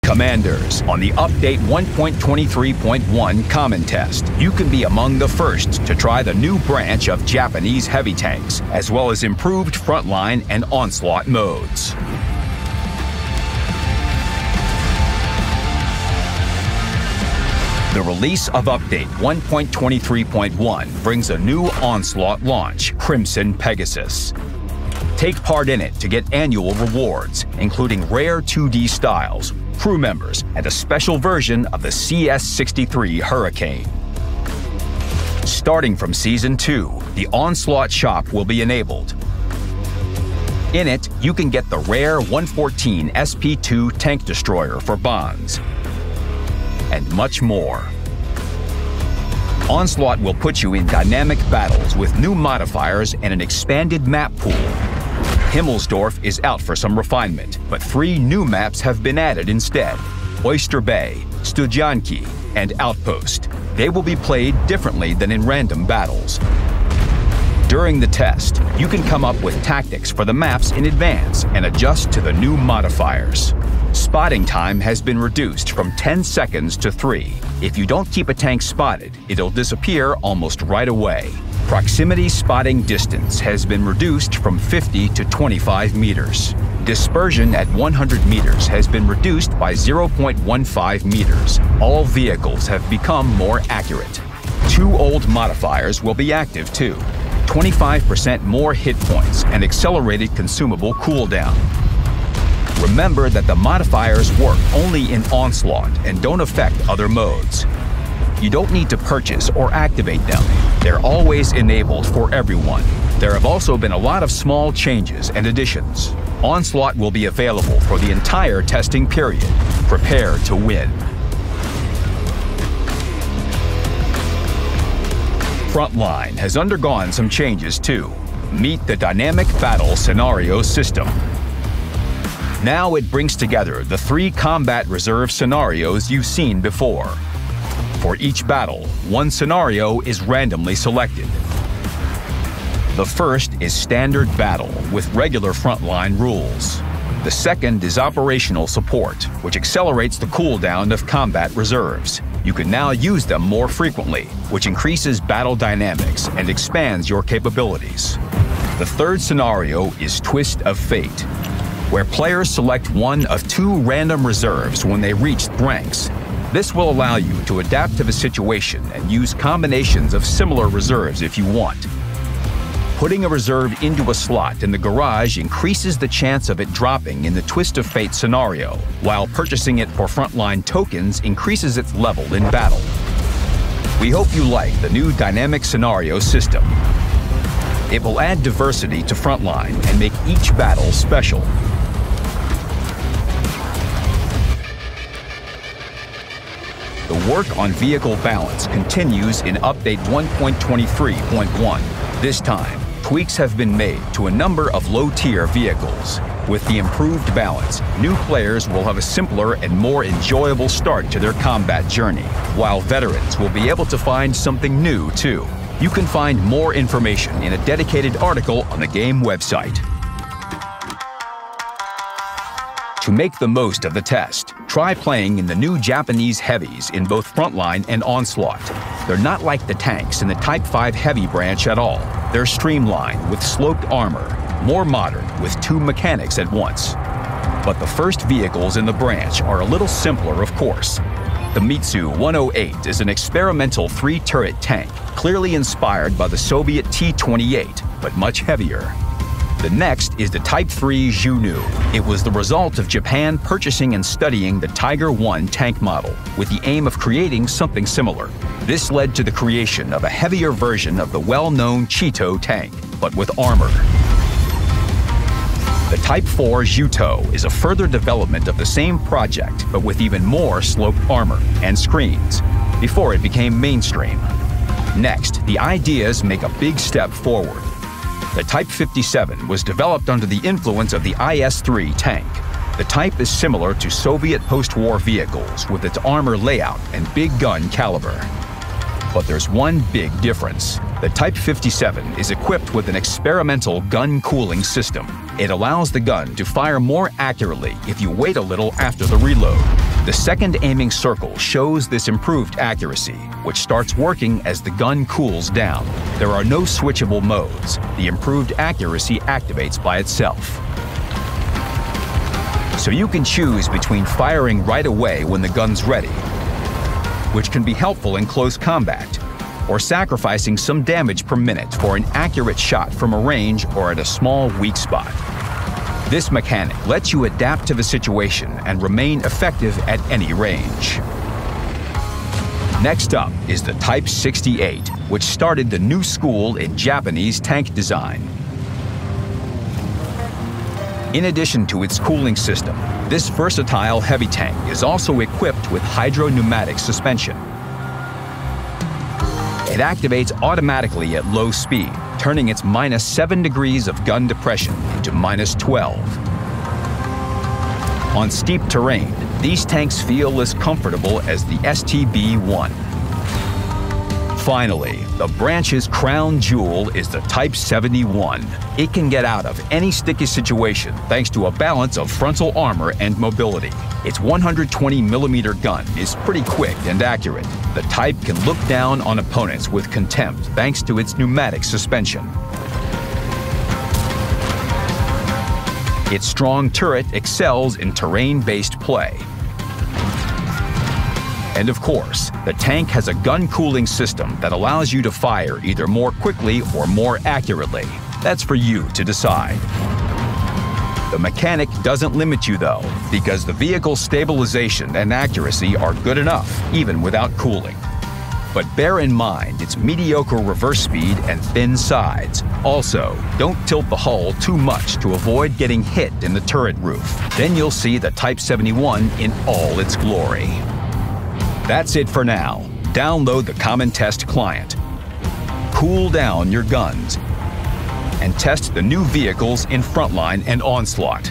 Commanders, on the update 1.23.1 Common Test, you can be among the first to try the new branch of Japanese heavy tanks, as well as improved frontline and onslaught modes. The release of update 1.23.1 brings a new onslaught launch, Crimson Pegasus. Take part in it to get annual rewards, including rare 2D styles, crew members, and a special version of the CS-63 Hurricane. Starting from Season 2, the Onslaught Shop will be enabled. In it, you can get the rare 114 SP2 tank destroyer for bonds, and much more. Onslaught will put you in dynamic battles with new modifiers and an expanded map pool. Himmelsdorf is out for some refinement, but 3 new maps have been added instead: Oyster Bay, Studzianki, and Outpost. They will be played differently than in random battles. During the test, you can come up with tactics for the maps in advance and adjust to the new modifiers. Spotting time has been reduced from 10 seconds to 3. If you don't keep a tank spotted, it'll disappear almost right away. Proximity spotting distance has been reduced from 50 to 25 meters. Dispersion at 100 meters has been reduced by 0.15 meters. All vehicles have become more accurate. 2 old modifiers will be active too: 25% more hit points and accelerated consumable cooldown. Remember that the modifiers work only in Onslaught and don't affect other modes. You don't need to purchase or activate them. They're always enabled for everyone. There have also been a lot of small changes and additions. Onslaught will be available for the entire testing period. Prepare to win. Frontline has undergone some changes too. Meet the Dynamic Battle Scenario System. Now it brings together the 3 combat reserve scenarios you've seen before. For each battle, 1 scenario is randomly selected. The first is Standard Battle with regular frontline rules. The second is Operational Support, which accelerates the cooldown of combat reserves. You can now use them more frequently, which increases battle dynamics and expands your capabilities. The third scenario is Twist of Fate, where players select one of 2 random reserves when they reach ranks. This will allow you to adapt to the situation and use combinations of similar reserves if you want. Putting a reserve into a slot in the garage increases the chance of it dropping in the Twist of Fate scenario, while purchasing it for frontline tokens increases its level in battle. We hope you like the new dynamic scenario system. It will add diversity to frontline and make each battle special. The work on vehicle balance continues in Update 1.23.1. This time, tweaks have been made to a number of low-tier vehicles. With the improved balance, new players will have a simpler and more enjoyable start to their combat journey, while veterans will be able to find something new too. You can find more information in a dedicated article on the game website. To make the most of the test, try playing in the new Japanese heavies in both Frontline and Onslaught. They're not like the tanks in the Type 5 Heavy branch at all. They're streamlined with sloped armor, more modern with 2 mechanics at once. But the first vehicles in the branch are a little simpler, of course. The Mitsu 108 is an experimental 3-turret tank, clearly inspired by the Soviet T-28, but much heavier. The next is the Type 3 Zhunu. It was the result of Japan purchasing and studying the Tiger I tank model, with the aim of creating something similar. This led to the creation of a heavier version of the well-known Cheeto tank, but with armor. The Type 4 Zhuto is a further development of the same project, but with even more sloped armor and screens, before it became mainstream. Next, the ideas make a big step forward. The Type 57 was developed under the influence of the IS-3 tank. The type is similar to Soviet post-war vehicles with its armor layout and big gun caliber. But there's one big difference. The Type 57 is equipped with an experimental gun cooling system. It allows the gun to fire more accurately if you wait a little after the reload. The second aiming circle shows this improved accuracy, which starts working as the gun cools down. There are no switchable modes. The improved accuracy activates by itself. So you can choose between firing right away when the gun's ready, which can be helpful in close combat, or sacrificing some damage per minute for an accurate shot from a range or at a small weak spot. This mechanic lets you adapt to the situation and remain effective at any range. Next up is the Type 68, which started the new school in Japanese tank design. In addition to its cooling system, this versatile heavy tank is also equipped with hydro-pneumatic suspension. It activates automatically at low speed, turning its -7 degrees of gun depression into -12. On steep terrain, these tanks feel as comfortable as the STB-1. Finally, the branch's crown jewel is the Type 71. It can get out of any sticky situation thanks to a balance of frontal armor and mobility. Its 120mm gun is pretty quick and accurate. The Type can look down on opponents with contempt thanks to its pneumatic suspension. Its strong turret excels in terrain-based play. And of course, the tank has a gun cooling system that allows you to fire either more quickly or more accurately. That's for you to decide. The mechanic doesn't limit you though, because the vehicle's stabilization and accuracy are good enough, even without cooling. But bear in mind its mediocre reverse speed and thin sides. Also, don't tilt the hull too much to avoid getting hit in the turret roof. Then you'll see the Type 71 in all its glory. That's it for now. Download the Common Test client. Cool down your guns and test the new vehicles in Frontline and Onslaught.